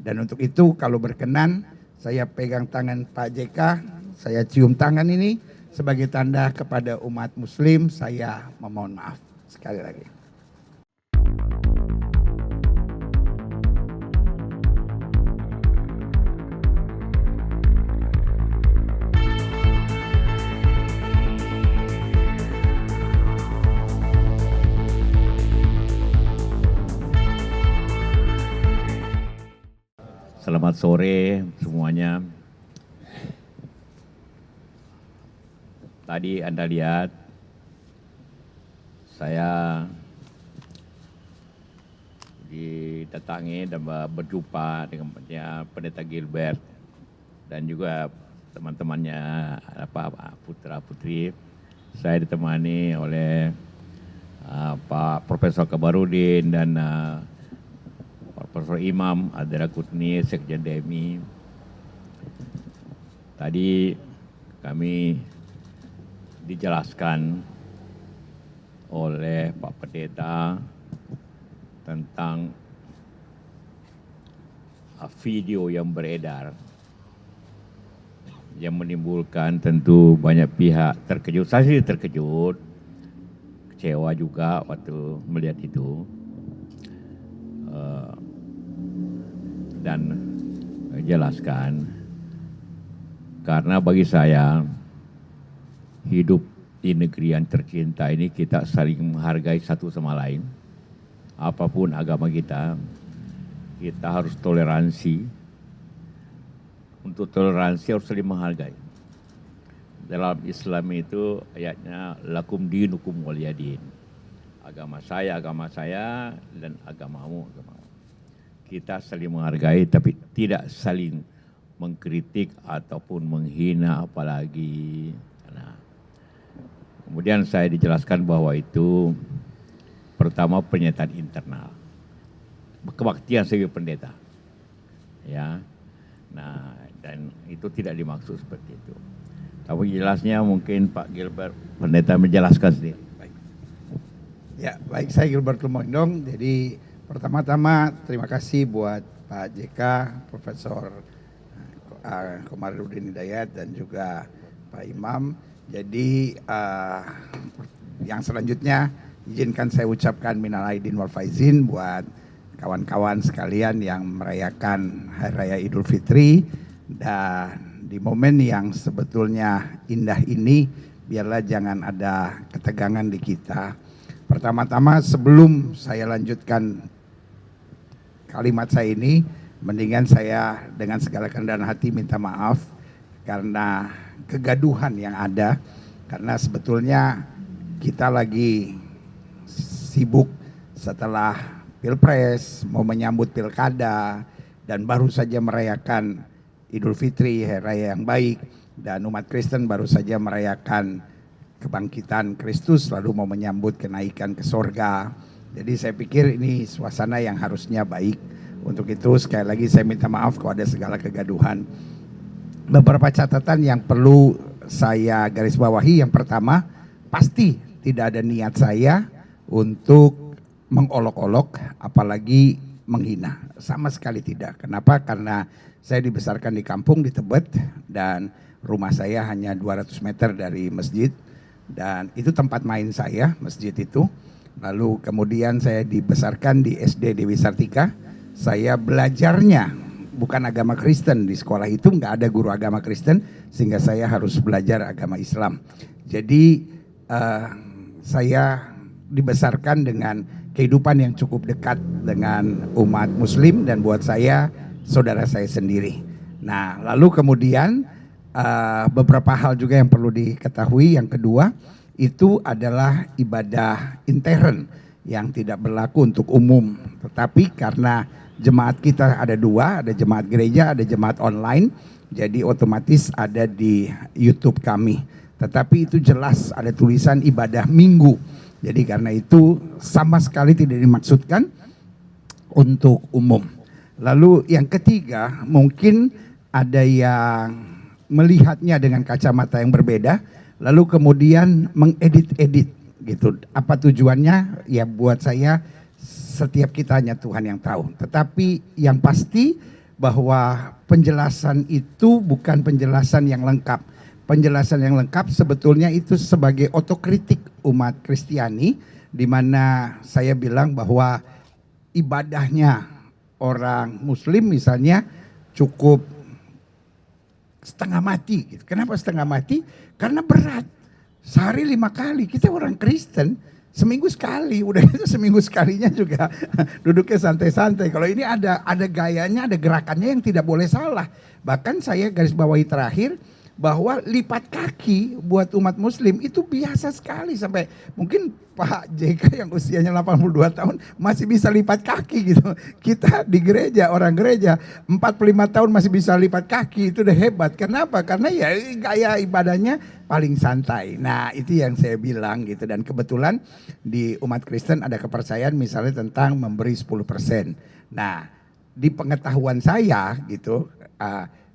Dan untuk itu kalau berkenan saya pegang tangan Pak JK, saya cium tangan ini sebagai tanda kepada umat muslim, saya memohon maaf sekali lagi. Selamat sore semuanya. Tadi Anda lihat saya didatangi dan berjumpa dengan Pendeta Gilbert dan juga teman-temannya putra-putri. Saya ditemani oleh Pak Profesor Kabarudin dan Profesor Imam Adira Kutni, Sekjen DMI. Tadi kami dijelaskan oleh Pak Pendeta tentang video yang beredar yang menimbulkan tentu banyak pihak terkejut. Saya sih terkejut, kecewa juga waktu melihat itu. Dan jelaskan, karena bagi saya hidup di negeri yang tercinta ini kita saling menghargai satu sama lain. Apapun agama kita harus toleransi. Untuk toleransi harus saling menghargai. Dalam Islam itu ayatnya lakum dinukum waliyadin. Agama saya, dan agamamu, agamamu. Kita saling menghargai tapi tidak saling mengkritik ataupun menghina apalagi. Nah, kemudian saya dijelaskan bahwa itu pertama pernyataan internal, kebaktian sebagai pendeta, ya. Nah, dan itu tidak dimaksud seperti itu. Tapi jelasnya mungkin Pak Gilbert pendeta menjelaskan sendiri. Ya, baik, saya Gilbert Lumondong. Jadi pertama-tama terima kasih buat Pak JK, Profesor Komarudin Hidayat dan juga Pak Imam. Jadi yang selanjutnya izinkan saya ucapkan minal aidin wal faizin buat kawan-kawan sekalian yang merayakan Hari Raya Idul Fitri. Dan di momen yang sebetulnya indah ini, biarlah jangan ada ketegangan di kita. Pertama-tama sebelum saya lanjutkan kalimat saya ini, mendingan saya dengan segala kerendahan hati minta maaf karena kegaduhan yang ada. Karena sebetulnya kita lagi sibuk setelah Pilpres, mau menyambut Pilkada, dan baru saja merayakan Idul Fitri, Hari Raya yang baik, dan umat Kristen baru saja merayakan kebangkitan Kristus, lalu mau menyambut kenaikan ke sorga. Jadi saya pikir ini suasana yang harusnya baik. Untuk itu sekali lagi saya minta maaf kalau ada segala kegaduhan. Beberapa catatan yang perlu saya garis bawahi. Yang pertama, pasti tidak ada niat saya untuk mengolok-olok apalagi menghina. Sama sekali tidak. Kenapa? Karena saya dibesarkan di kampung di Tebet dan rumah saya hanya 200 meter dari masjid. Dan itu tempat main saya, masjid itu. Lalu kemudian saya dibesarkan di SD Dewi Sartika. Saya belajarnya bukan agama Kristen. Di sekolah itu nggak ada guru agama Kristen, sehingga saya harus belajar agama Islam. Jadi saya dibesarkan dengan kehidupan yang cukup dekat dengan umat Muslim dan buat saya saudara saya sendiri. Nah, lalu kemudian beberapa hal juga yang perlu diketahui. Yang kedua, itu adalah ibadah intern yang tidak berlaku untuk umum. Tetapi karena jemaat kita ada dua, ada jemaat gereja, ada jemaat online, jadi otomatis ada di YouTube kami. Tetapi itu jelas ada tulisan ibadah minggu. Jadi karena itu sama sekali tidak dimaksudkan untuk umum. Lalu yang ketiga, mungkin ada yang melihatnya dengan kacamata yang berbeda, lalu kemudian mengedit-edit gitu. Apa tujuannya? Ya buat saya setiap kita hanya Tuhan yang tahu. Tetapi yang pasti bahwa penjelasan itu bukan penjelasan yang lengkap. Penjelasan yang lengkap sebetulnya itu sebagai otokritik umat Kristiani, di mana saya bilang bahwa ibadahnya orang Muslim misalnya cukup setengah mati. Kenapa setengah mati? Karena berat. Sehari 5 kali. Kita orang Kristen seminggu sekali. Udah itu seminggu sekalinya juga duduknya santai-santai. Kalau ini ada gayanya, ada gerakannya yang tidak boleh salah. Bahkan saya garis bawahi terakhir bahwa lipat kaki buat umat Muslim itu biasa sekali, sampai mungkin Pak JK yang usianya 82 tahun masih bisa lipat kaki gitu. Kita di gereja, orang gereja 45 tahun masih bisa lipat kaki, itu udah hebat. Kenapa? Karena ya gaya ibadahnya paling santai. Nah, itu yang saya bilang gitu. Dan kebetulan di umat Kristen ada kepercayaan misalnya tentang memberi 10%. Nah, di pengetahuan saya gitu,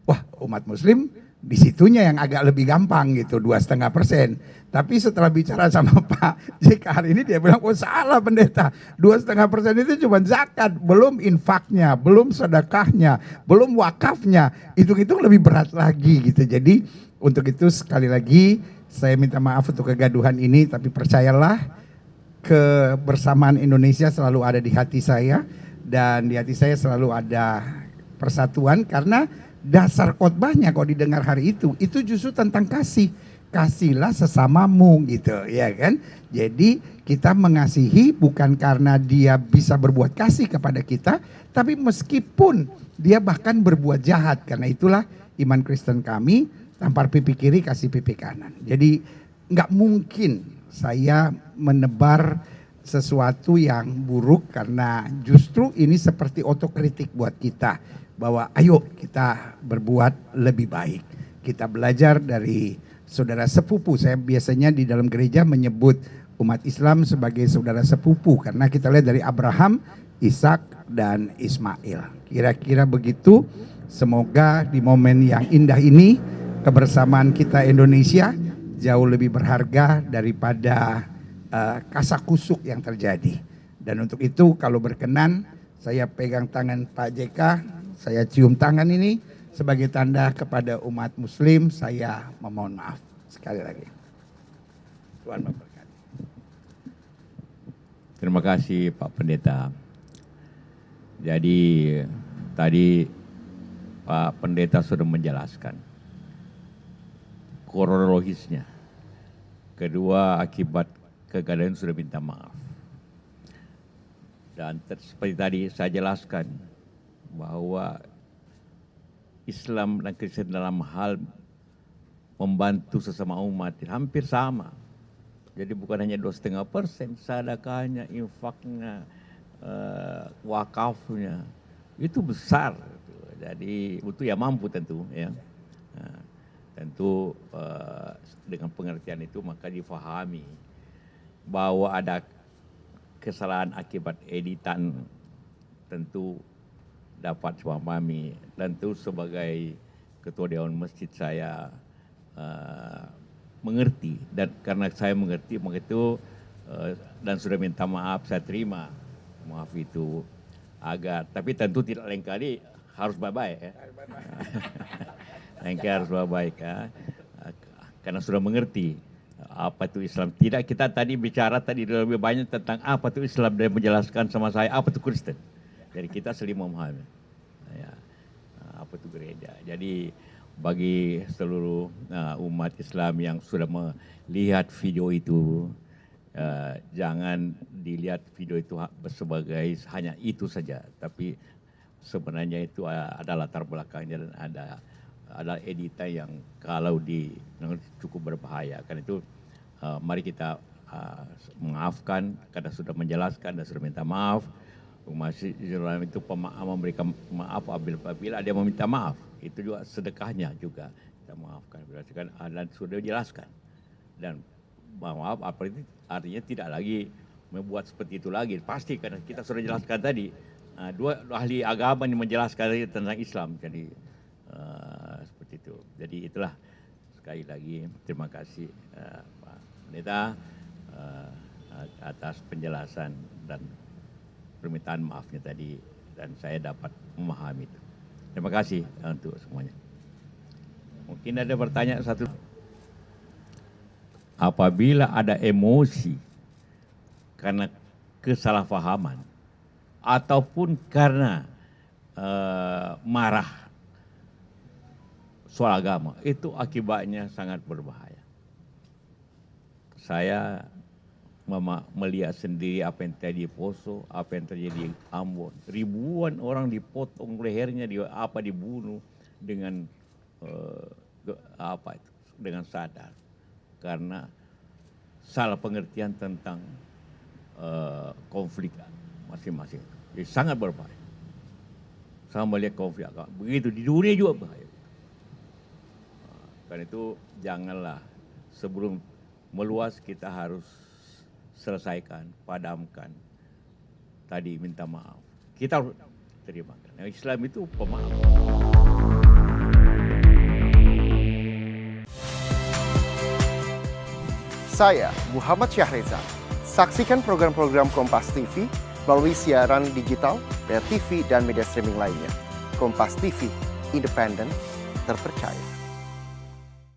wah umat Muslim di situnya yang agak lebih gampang gitu, 2,5%. Tapi setelah bicara sama Pak JK hari ini, dia bilang, oh salah pendeta, 2,5% itu cuma zakat, belum infaknya, belum sedekahnya, belum wakafnya, hitung-hitung lebih berat lagi gitu. Jadi untuk itu sekali lagi saya minta maaf untuk kegaduhan ini, tapi percayalah kebersamaan Indonesia selalu ada di hati saya, dan di hati saya selalu ada persatuan, karena dasar khotbahnya kalau didengar hari itu justru tentang kasih. Kasihlah sesamamu gitu, ya kan? Jadi kita mengasihi bukan karena dia bisa berbuat kasih kepada kita, tapi meskipun dia bahkan berbuat jahat. Karena itulah iman Kristen kami, tampar pipi kiri kasih pipi kanan. Jadi nggak mungkin saya menebar sesuatu yang buruk, karena justru ini seperti otokritik buat kita, bahwa ayo kita berbuat lebih baik. Kita belajar dari saudara sepupu. Saya biasanya di dalam gereja menyebut umat Islam sebagai saudara sepupu, karena kita lihat dari Abraham, Ishak, dan Ismail. Kira-kira begitu. Semoga di momen yang indah ini kebersamaan kita Indonesia jauh lebih berharga daripada kasakusuk yang terjadi. Dan untuk itu kalau berkenan saya pegang tangan Pak JK, saya cium tangan ini sebagai tanda kepada umat Muslim, saya memohon maaf sekali lagi. Tuhan memberkati. Terima kasih Pak Pendeta. Jadi tadi Pak Pendeta sudah menjelaskan kronologisnya. Kedua, akibat kegaduhan sudah minta maaf. Dan seperti tadi saya jelaskan bahwa Islam dan Kristen dalam hal membantu sesama umat hampir sama. Jadi bukan hanya 2,5%, sedekahnya, infaknya, wakafnya itu besar. Jadi itu ya mampu tentu ya. Nah, tentu dengan pengertian itu maka difahami bahwa ada kesalahan akibat editan, tentu dapat dipahami. Tentu sebagai ketua Dewan Masjid saya mengerti, dan karena saya mengerti maka itu dan sudah minta maaf, saya terima maaf itu agar, tapi tentu tidak lain kali harus baik-baik ya. Lain kali harus baik-baik ya. Karena sudah mengerti apa itu Islam. Tidak, kita tadi bicara tadi lebih banyak tentang apa itu Islam dan menjelaskan sama saya apa itu Kristen. Jadi kita saling memahami ya, apa itu gereja. Jadi bagi seluruh umat Islam yang sudah melihat video itu, jangan dilihat video itu sebagai hanya itu saja, tapi sebenarnya itu ada latar belakangnya dan ada editan yang kalau cukup berbahaya. Karena itu mari kita memaafkan karena sudah menjelaskan dan sudah minta maaf. Masih Islam itu memberikan maaf apabila ada yang meminta maaf. Itu juga sedekahnya juga kita maafkan. Dan sudah dijelaskan. Dan maaf artinya tidak lagi membuat seperti itu lagi. Pasti karena kita sudah jelaskan tadi. Dua ahli agama yang menjelaskan tentang Islam. Jadi seperti itu. Jadi itulah sekali lagi terima kasih Pak Pendeta atas penjelasan dan permintaan maafnya tadi, dan saya dapat memahami itu. Terima kasih untuk semuanya. Mungkin ada pertanyaan satu. Apabila ada emosi karena kesalahpahaman ataupun karena marah soal agama, itu akibatnya sangat berbahaya. Saya melihat sendiri apa yang terjadi di Poso, apa yang terjadi di Ambon. Ribuan orang dipotong lehernya, dibunuh dengan dengan sadar, karena salah pengertian tentang konflik masing-masing. Jadi sangat berbahaya. Saya melihat konflik agama begitu di dunia juga bahaya. Karena itu janganlah sebelum meluas kita harus selesaikan, padamkan. Tadi minta maaf. Kita harus terima. Islam itu pemaaf. Saya Muhammad Syahreza. Saksikan program-program Kompas TV melalui siaran digital, pay TV, dan media streaming lainnya. Kompas TV, independen, terpercaya.